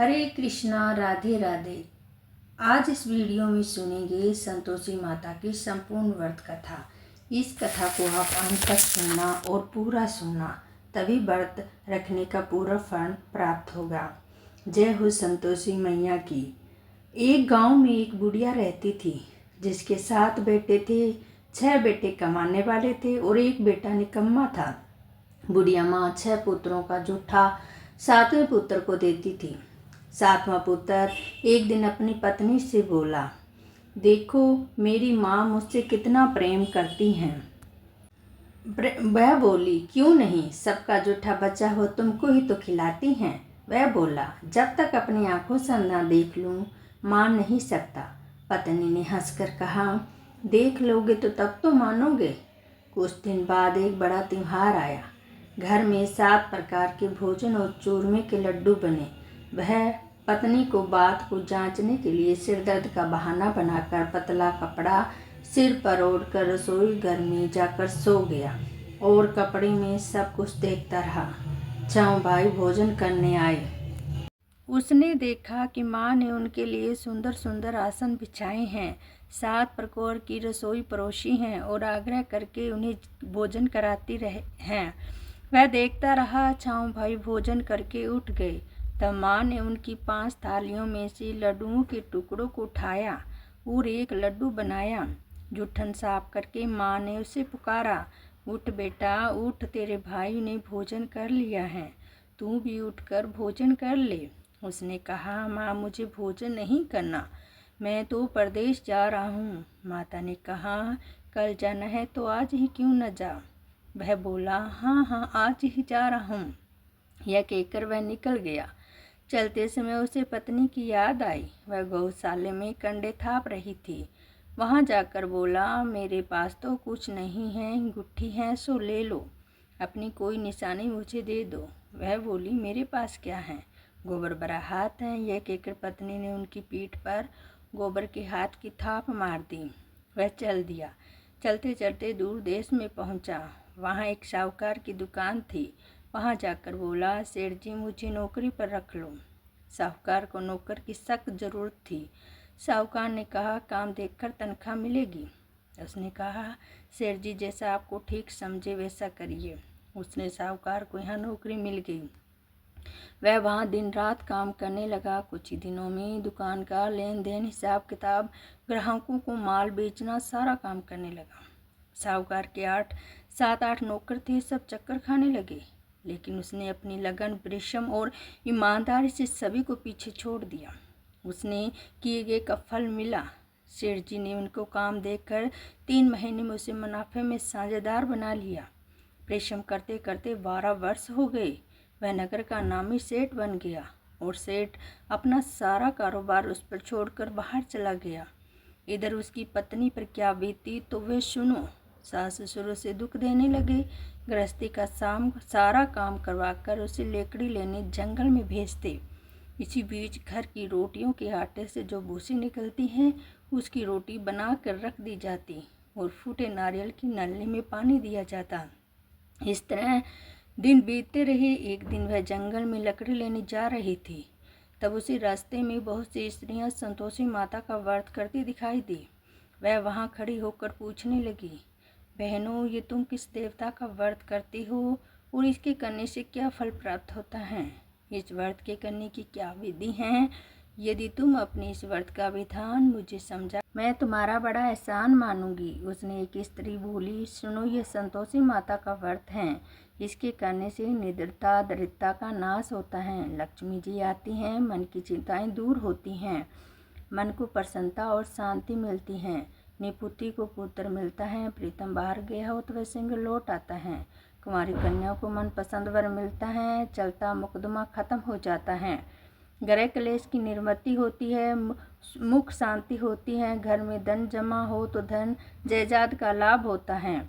हरे कृष्णा, राधे राधे। आज इस वीडियो में सुनेंगे संतोषी माता की संपूर्ण व्रत कथा। इस कथा को आप अंत तक सुनना और पूरा सुनना, तभी व्रत रखने का पूरा फल प्राप्त होगा। जय हो संतोषी मैया की। एक गांव में एक बुढ़िया रहती थी जिसके 7 बेटे थे। 6 बेटे कमाने वाले थे और एक बेटा निकम्मा था। बुढ़िया माँ 6 पुत्रों का जूठा 7वें पुत्र को देती थी। 7वां पुत्र एक दिन अपनी पत्नी से बोला, देखो मेरी माँ मुझसे कितना प्रेम करती हैं। वह बोली, क्यों नहीं, सबका जूठा बचा हो तुमको ही तो खिलाती हैं। वह बोला, जब तक अपनी आंखों से ना देख लूँ मान नहीं सकता। पत्नी ने हंसकर कहा, देख लोगे तो तब तो मानोगे। कुछ दिन बाद एक बड़ा त्योहार आया। घर में 7 प्रकार के भोजन और चूरमे के लड्डू बने। वह पत्नी को बात को जांचने के लिए सिरदर्द का बहाना बनाकर पतला कपड़ा सिर पर ओढ़कर रसोई घर में जाकर सो गया और कपड़े में सब कुछ देखता रहा। 4 भाई भोजन करने आए। उसने देखा कि माँ ने उनके लिए सुंदर सुंदर आसन बिछाए हैं, 7 प्रकार की रसोई परोसी हैं और आग्रह करके उन्हें भोजन कराती रहे हैं। वह देखता रहा। 4 भाई भोजन करके उठ गए। तब माँ ने उनकी 5 थालियों में से लड्डुओं के टुकड़ों को उठाया और एक लड्डू बनाया। जूठन साफ करके माँ ने उसे पुकारा, उठ बेटा उठ, तेरे भाई ने भोजन कर लिया है, तू भी उठकर भोजन कर ले। उसने कहा, माँ मुझे भोजन नहीं करना, मैं तो परदेश जा रहा हूँ। माता ने कहा, कल जाना है तो आज ही क्यों न जा। वह बोला, हाँ हाँ आज ही जा रहा हूँ। यह कहकर वह निकल गया। चलते समय उसे पत्नी की याद आई। वह गौशाले में कंडे थाप रही थी। वहाँ जाकर बोला, मेरे पास तो कुछ नहीं है, गुट्ठी है सो ले लो, अपनी कोई निशानी मुझे दे दो। वह बोली, मेरे पास क्या है, गोबर भरा हाथ है। यह कहकर पत्नी ने उनकी पीठ पर गोबर के हाथ की थाप मार दी। वह चल दिया। चलते चलते दूर देश में पहुंचा। वहां एक साहूकार की दुकान थी। वहां जाकर बोला, सेठ जी मुझे नौकरी पर रख लो। साहूकार को नौकर की सख्त जरूरत थी। साहूकार ने कहा, काम देखकर तनख्वाह मिलेगी। उसने कहा, सेठ जी जैसा आपको ठीक समझे वैसा करिए। उसने साहूकार को यहाँ नौकरी मिल गई। वह वहाँ दिन रात काम करने लगा। कुछ ही दिनों में दुकान का लेन देन, हिसाब किताब, ग्राहकों को माल बेचना, सारा काम करने लगा। साहूकार के 7-8 नौकर थे, सब चक्कर खाने लगे, लेकिन उसने अपनी लगन, परिश्रम और ईमानदारी से सभी को पीछे छोड़ दिया। उसने किए गए का फल मिला। सेठ जी ने उनको काम देकर 3 महीने में उसे मुनाफे में साझेदार बना लिया। परिश्रम करते करते 12 वर्ष हो गए। वह नगर का नामी सेठ बन गया और सेठ अपना सारा कारोबार उस पर छोड़कर बाहर चला गया। इधर उसकी पत्नी पर क्या बीती तो वे सुनो। सास ससुर से दुख देने लगे। गृहस्थी का सारा काम करवाकर उसे लेकड़ी लेने जंगल में भेजते। इसी बीच घर की रोटियों के आटे से जो भूसी निकलती है उसकी रोटी बना कर रख दी जाती और फूटे नारियल की नली में पानी दिया जाता। इस तरह दिन बीतते रहे। एक दिन वह जंगल में लकड़ी लेने जा रही थी। तब उसे रास्ते में बहुत सी स्त्रियां संतोषी माता का व्रत करती दिखाई दी। वह वहां खड़ी होकर पूछने लगी, बहनों ये तुम किस देवता का व्रत करती हो और इसके करने से क्या फल प्राप्त होता है? इस व्रत के करने की क्या विधि है? यदि तुम अपने इस व्रत का विधान मुझे समझा, मैं तुम्हारा बड़ा एहसान मानूंगी। उसने एक स्त्री बोली, सुनो ये संतोषी माता का व्रत है, इसके करने से निद्रता दरिद्रता का नाश होता है, लक्ष्मी जी आती हैं, मन की चिंताएं दूर होती हैं, मन को प्रसन्नता और शांति मिलती है, निपुत्री को पुत्र मिलता है, प्रीतम बाहर गया हो तो वह सिंह लौट आता है, कुंवारी कन्या को मन पसंद वर मिलता है, चलता मुकदमा खत्म हो जाता है, ग्रह क्लेश की निर्मति होती है, मुख शांति होती है, घर में धन जमा हो तो धन जायदाद का लाभ होता है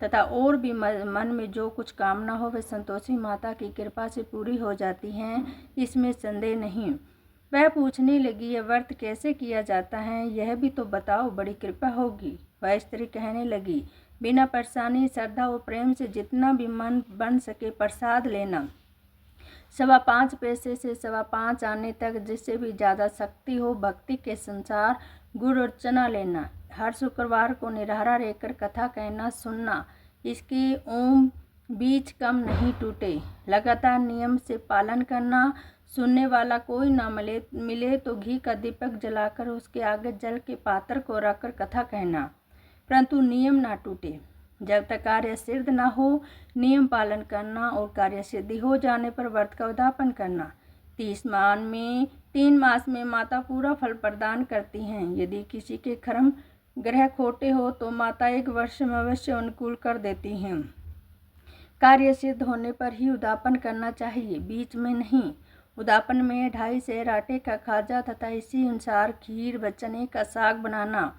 तथा और भी मन में जो कुछ कामना हो वह संतोषी माता की कृपा से पूरी हो जाती हैं, इसमें संदेह नहीं। वह पूछने लगी, यह व्रत कैसे किया जाता है, यह भी तो बताओ, बड़ी कृपा होगी। वह स्त्री कहने लगी, बिना परेशानी, श्रद्धा और प्रेम से जितना भी मन बन सके प्रसाद लेना। 5.25 पैसे से 5.25 आने तक जिससे भी ज़्यादा शक्ति हो भक्ति के संसार गुड़ और चना लेना। हर शुक्रवार को निराहारा रहकर कथा कहना सुनना। इसके ओम बीच कम नहीं टूटे। लगातार नियम से पालन करना। सुनने वाला कोई ना मिले तो घी का दीपक जलाकर उसके आगे जल के पात्र को रखकर कथा कहना, परंतु नियम ना टूटे। जब तक कार्य सिद्ध न हो नियम पालन करना और कार्य सिद्धि हो जाने पर व्रत का उद्यापन करना। 3 मास में माता पूरा फल प्रदान करती हैं। यदि किसी के कर्म ग्रह खोटे हो तो माता 1 वर्ष में अवश्य अनुकूल कर देती हैं। कार्य सिद्ध होने पर ही उद्यापन करना चाहिए, बीच में नहीं। उद्यापन में 2.5 सेर आटे का खाजा तथा इसी अनुसार खीर व चने का साग बनाना।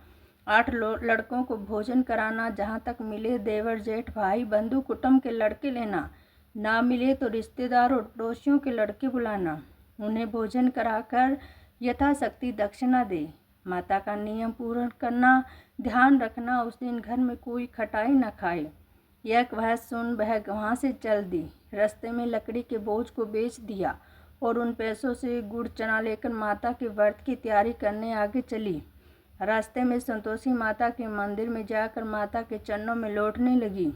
8 लड़कों को भोजन कराना। जहाँ तक मिले देवर जेठ भाई बंधु कुटुंब के लड़के लेना। ना मिले तो रिश्तेदार और पड़ोसियों के लड़के बुलाना। उन्हें भोजन कराकर यथाशक्ति दक्षिणा दे। माता का नियम पूर्ण करना। ध्यान रखना उस दिन घर में कोई खटाई न खाए। यह वह सुन वह वहाँ से चल दी। रास्ते में लकड़ी के बोझ को बेच दिया और उन पैसों से गुड़ चना लेकर माता के व्रत की तैयारी करने आगे चली। रास्ते में संतोषी माता के मंदिर में जाकर माता के चरणों में लौटने लगी।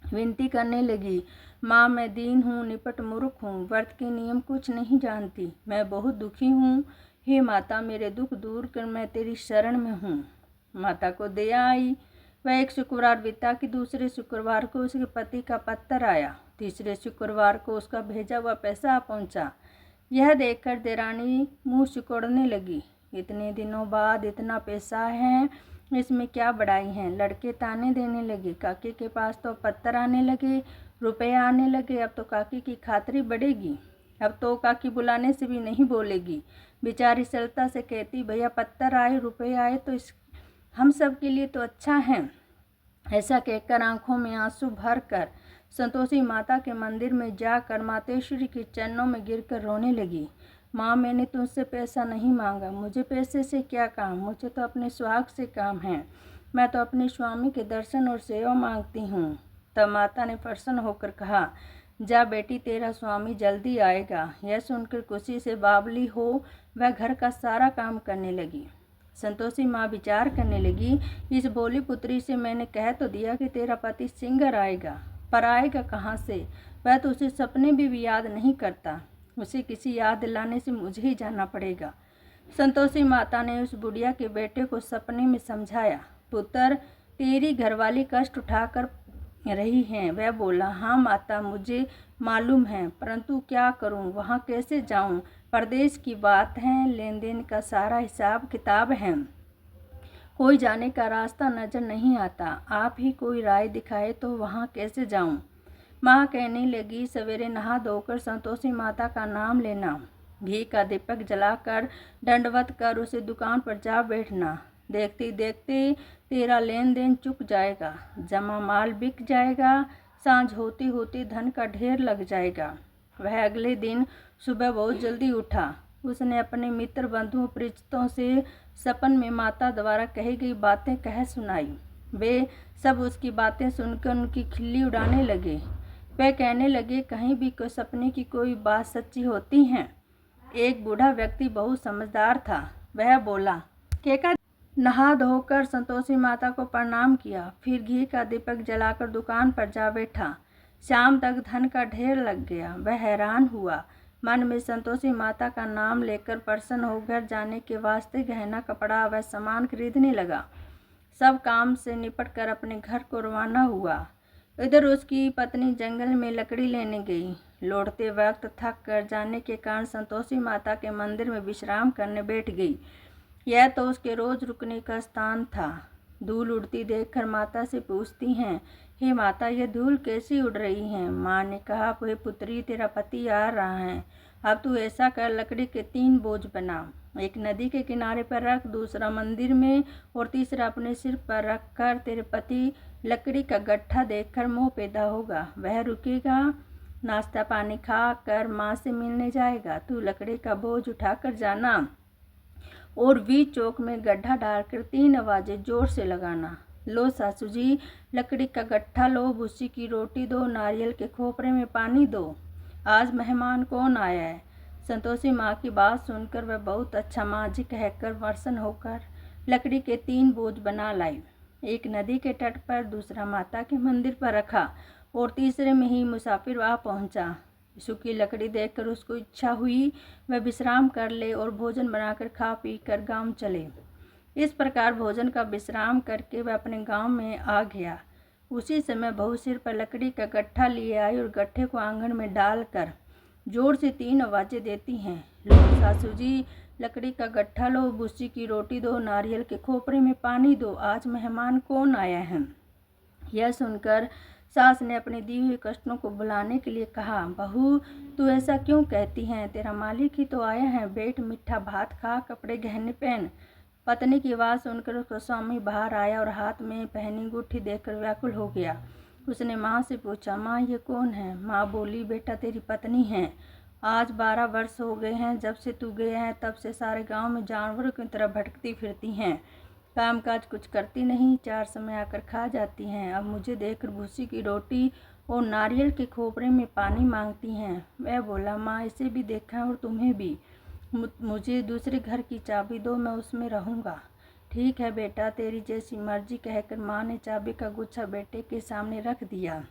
विनती करने लगी, माँ मैं दीन हूँ, निपट मूर्ख हूँ, व्रत के नियम कुछ नहीं जानती, मैं बहुत दुखी हूँ। हे माता मेरे दुख दूर कर, मैं तेरी शरण में हूँ। माता को दया आई। वह 1 शुक्रवार बीता कि दूसरे शुक्रवार को उसके पति का पत्र आया। तीसरे शुक्रवार को उसका भेजा हुआ पैसा आ पहुँचा। यह देखकर देरानी मुँह सिकोड़ने लगी। इतने दिनों बाद इतना पैसा है, इसमें क्या बड़ाई है। लड़के ताने देने लगे। काकी के पास तो पत्थर आने लगे, रुपये आने लगे। अब तो काकी की खातिरी बढ़ेगी। अब तो काकी बुलाने से भी नहीं बोलेगी। बेचारी सरलता से कहती, भैया पत्थर आए रुपये आए तो हम सब के लिए तो अच्छा है। ऐसा कहकर आंखों में आंसू भरकर संतोषी माता के मंदिर में जाकर मातेश्वरी के चरणों में गिरकर रोने लगी। माँ मैंने तुमसे पैसा नहीं मांगा, मुझे पैसे से क्या काम, मुझे तो अपने सुहाग से काम है। मैं तो अपने स्वामी के दर्शन और सेवा मांगती हूँ। तब माता ने प्रसन्न होकर कहा, जा बेटी तेरा स्वामी जल्दी आएगा। यह सुनकर खुशी से बावली हो वह घर का सारा काम करने लगी। संतोषी माँ विचार करने लगी, इस भोली पुत्री से मैंने कह तो दिया कि तेरा पति सिंगर आएगा, पर आएगा कहाँ से। वह तो उसे सपने भी याद नहीं करता। उसे किसी याद दिलाने से मुझे ही जाना पड़ेगा। संतोषी माता ने उस बुढ़िया के बेटे को सपने में समझाया, पुत्र तेरी घरवाली कष्ट उठाकर रही हैं। वह बोला, हाँ माता मुझे मालूम है, परंतु क्या करूं, वहाँ कैसे जाऊं। परदेश की बात है, लेन देन का सारा हिसाब किताब है, कोई जाने का रास्ता नजर नहीं आता। आप ही कोई राय दिखाए तो वहाँ कैसे जाऊं। माँ कहने लगी, सवेरे नहा धोकर संतोषी माता का नाम लेना, घी का दीपक जलाकर दंडवत कर उसे दुकान पर जा बैठना। देखते देखते तेरा लेन देन चुक जाएगा, जमा माल बिक जाएगा, सांझ होते होते धन का ढेर लग जाएगा। वह अगले दिन सुबह बहुत जल्दी उठा। उसने अपने मित्र बंधुओं परिचितों से सपन में माता द्वारा कही गई बातें कह सुनाई। वे सब उसकी बातें सुनकर उनकी खिल्ली उड़ाने लगे। वे कहने लगे, कहीं भी कोई सपने की कोई बात सच्ची होती है। एक बूढ़ा व्यक्ति बहुत समझदार था। वह बोला, केका नहा धोकर संतोषी माता को प्रणाम किया, फिर घी का दीपक जलाकर दुकान पर जा बैठा। शाम तक धन का ढेर लग गया। वह हैरान हुआ। मन में संतोषी माता का नाम लेकर प्रसन्न होकर जाने के वास्ते गहना कपड़ा व सामान खरीदने लगा। सब काम से निपट कर अपने घर को रवाना हुआ। इधर उसकी पत्नी जंगल में लकड़ी लेने गई। लौटते वक्त थक कर जाने के कारण संतोषी माता के मंदिर में विश्राम करने बैठ गई। यह तो उसके रोज रुकने का स्थान था। धूल उड़ती देखकर माता से पूछती हैं, हे माता यह धूल कैसी उड़ रही है। माँ ने कहा, हे पुत्री तेरा पति आ रहा है, अब तू ऐसा कर लकड़ी के 3 बोझ बना, एक नदी के किनारे पर रख, दूसरा मंदिर में और तीसरा अपने सिर पर रख कर तेरे पति लकड़ी का गट्ठा देखकर मोह पैदा होगा। वह रुकेगा, नाश्ता पानी खा कर माँ से मिलने जाएगा। तू लकड़ी का बोझ उठाकर जाना और बीच चौक में गड्ढा डालकर 3 आवाजें जोर से लगाना, लो सासू जी लकड़ी का गट्ठा लो, भूसी की रोटी दो, नारियल के खोपरे में पानी दो। आज मेहमान कौन आया है? संतोषी माँ की बात सुनकर वह बहुत अच्छा माँ जी कहकर प्रसन्न होकर लकड़ी के 3 बोझ बना लाई। एक नदी के तट पर, दूसरा माता के मंदिर पर रखा और तीसरे में ही मुसाफिर वहाँ पहुँचा। सूखी लकड़ी देखकर उसको इच्छा हुई वह विश्राम कर ले और भोजन बनाकर खा पी कर गाँव चले। इस प्रकार भोजन का विश्राम करके वह अपने गांव में आ गया। उसी समय बहू सिर पर लकड़ी का गट्ठा लिए आई और गट्ठे को आंगन में डालकर जोर से 3 आवाज़ें देती हैं। लो सासू जी, लकड़ी का गट्ठा लो, भूसी की रोटी दो, नारियल के खोपरे में पानी दो, आज मेहमान कौन आया है? यह सुनकर सास ने अपने दी हुई कष्टों को भुलाने के लिए कहा, बहू तू ऐसा क्यों कहती है? तेरा मालिक ही तो आया है, बैठ मीठा भात खा, कपड़े गहने पहन। पत्नी की आवाज़ सुनकर उसका स्वामी बाहर आया और हाथ में पहनी गुट्ठी देखकर व्याकुल हो गया। उसने माँ से पूछा, माँ ये कौन है? माँ बोली, बेटा तेरी पत्नी है। आज 12 वर्ष हो गए हैं जब से तू गया है, तब से सारे गांव में जानवरों की तरह भटकती फिरती हैं, कामकाज कुछ करती नहीं, 4 समय आकर खा जाती हैं। अब मुझे देखकर भूसी की रोटी और नारियल के खोपरे में पानी मांगती हैं। वह बोला, माँ इसे भी देखा है और तुम्हें भी। मुझे दूसरे घर की चाबी दो, मैं उसमें रहूँगा। ठीक है बेटा, तेरी जैसी मर्जी, कहकर माँ ने चाबी का गुच्छा बेटे के सामने रख दिया।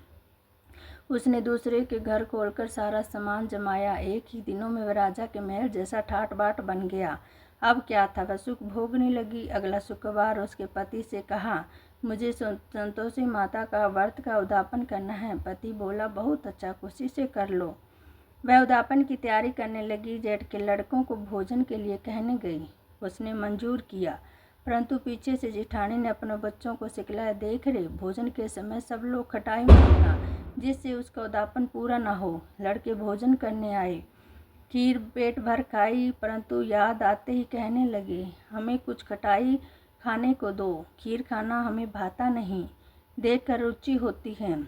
उसने दूसरे के घर खोलकर सारा सामान जमाया। एक ही दिनों में वह राजा के महल जैसा ठाट बाट बन गया। अब क्या था, वह सुख भोगने लगी। अगला शुक्रवार उसके पति से कहा, मुझे संतोषी माता का व्रत का उद्यापन करना है। पति बोला, बहुत अच्छा, खुशी से कर लो। वह उद्यापन की तैयारी करने लगी। जेठ के लड़कों को भोजन के लिए कहने गई। उसने मंजूर किया, परंतु पीछे से जेठानी ने अपने बच्चों को सिखलाया, देख रे भोजन के समय सब लोग खटाई मांगना, जिससे उसका उद्यापन पूरा न हो। लड़के भोजन करने आए, खीर पेट भर खाई, परंतु याद आते ही कहने लगे, हमें कुछ खटाई खाने को दो, खीर खाना हमें भाता नहीं, देखकर रुचि होती है।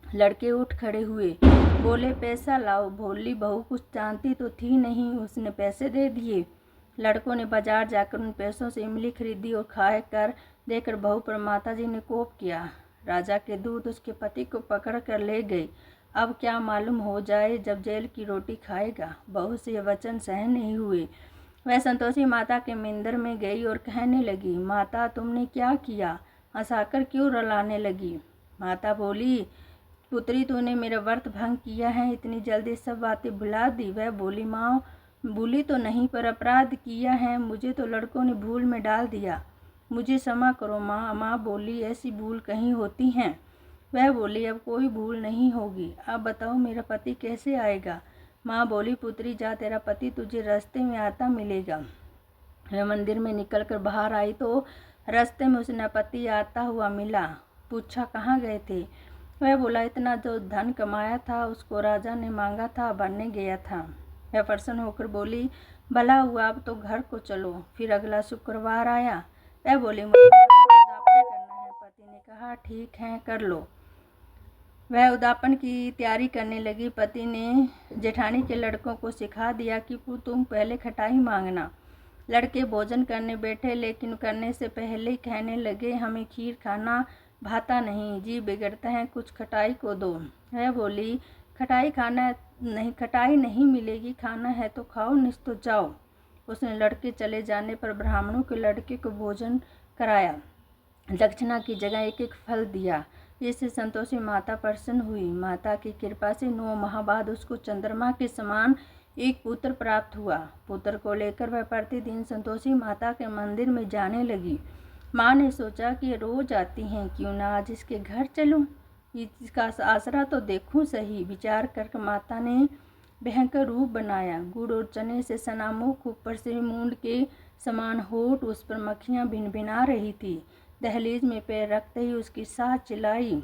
लड़के उठ खड़े हुए, बोले, पैसा लाओ। भोली बहू कुछ जानती तो थी नहीं, उसने पैसे दे दिए। लड़कों ने बाजार जाकर उन पैसों से इमली खरीदी और खाए कर देकर बहू पर माताजी ने कोप किया। राजा के दूत उसके पति को पकड़ कर ले गए। अब क्या मालूम हो जाए जब जेल की रोटी खाएगा। बहू से यह वचन सहन नहीं हुए। वह संतोषी माता के मंदिर में गई और कहने लगी, माता तुमने क्या किया? हंसाकर क्यों रुलाने लगी? माता बोली, पुत्री तूने मेरा व्रत भंग किया है, इतनी जल्दी सब बातें भुला दी। वह बोली, माँ भूली तो नहीं, पर अपराध किया है, मुझे तो लड़कों ने भूल में डाल दिया, मुझे क्षमा करो माँ। माँ बोली, ऐसी भूल कहीं होती हैं? वह बोली, अब कोई भूल नहीं होगी। अब बताओ मेरा पति कैसे आएगा? माँ बोली, पुत्री जा, तेरा पति तुझे रास्ते में आता मिलेगा। वह मंदिर में निकलकर बाहर आई तो रास्ते में उसने पति आता हुआ मिला। पूछा, कहाँ गए थे? वह बोला, इतना जो धन कमाया था उसको राजा ने मांगा था, भरने गया था। वह प्रसन्न होकर बोली, भला हुआ, अब तो घर को चलो। फिर अगला शुक्रवार आया। वह बोली, मुझे उद्यापन करना है। पति ने कहा, ठीक है कर लो। वह उद्यापन की तैयारी करने लगी। पति ने जेठानी के लड़कों को सिखा दिया कि तुम पहले खटाई मांगना। लड़के भोजन करने बैठे, लेकिन करने से पहले कहने लगे, हमें खीर खाना भाता नहीं, जी बिगड़ता है, कुछ खटाई को दो। वह बोली, खटाई नहीं मिलेगी, खाना है तो खाओ, नहीं तो जाओ। उसने लड़के चले जाने पर ब्राह्मणों के लड़के को भोजन कराया, दक्षिणा की जगह एक एक फल दिया। इससे संतोषी माता प्रसन्न हुई। माता की कृपा से 9 माह बाद उसको चंद्रमा के समान एक पुत्र प्राप्त हुआ। पुत्र को लेकर वह प्रतिदिन संतोषी माता के मंदिर में जाने लगी। माँ ने सोचा कि रोज आती हैं, क्यों ना आज इसके घर चलूं, इसका आसरा तो देखूं सही। विचार करके माता ने भयंकर रूप बनाया। गुड़ और चने से सना मुख, ऊपर से मूंड के समान होठ, उस पर मक्खियाँ भिनभिना रही थी। दहलीज में पैर रखते ही उसकी सास चिल्लाई,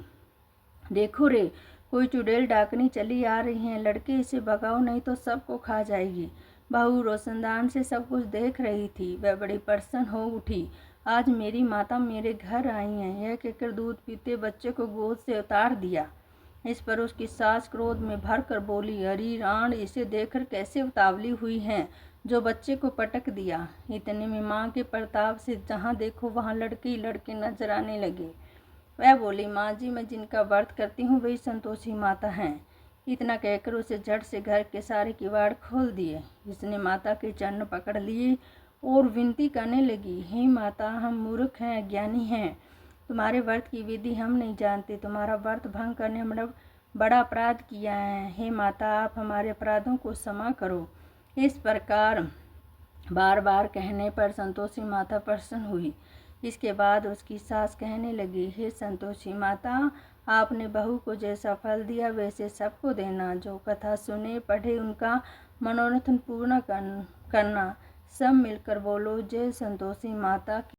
देखो रे, कोई चुड़ैल डाकनी चली आ रही है, लड़के इसे भगाओ नहीं तो सबको खा जाएगी। बहू रोशनदान से सब कुछ देख रही थी। वह बड़ी प्रसन्न हो उठी, आज मेरी माता मेरे घर आई हैं। यह कहकर दूध पीते बच्चे को गोद से उतार दिया। इस पर उसकी सास क्रोध में भरकर बोली, अरे राण, इसे देखकर कैसे उतावली हुई हैं, जो बच्चे को पटक दिया। इतने में माँ के प्रताप से जहाँ देखो वहाँ लड़के ही लड़के नजर आने लगे। वह बोली, माँ जी, मैं जिनका व्रत करती हूँ वही संतोषी माता हैं। इतना कहकर उसे झट से घर के सारे किवाड़ खोल दिए। इसने माता के चरण पकड़ लिए और विनती करने लगी, हे माता, हम मूर्ख हैं, अज्ञानी हैं, तुम्हारे व्रत की विधि हम नहीं जानते, तुम्हारा व्रत भंग करने हमने बड़ा अपराध किया है। हे माता, आप हमारे अपराधों को क्षमा करो। इस प्रकार बार बार कहने पर संतोषी माता प्रसन्न हुई। इसके बाद उसकी सास कहने लगी, हे संतोषी माता, आपने बहू को जैसा फल दिया वैसे सबको देना। जो कथा सुने पढ़े उनका मनोरथ पूर्ण करना। सब मिलकर बोलो, जय संतोषी माता की।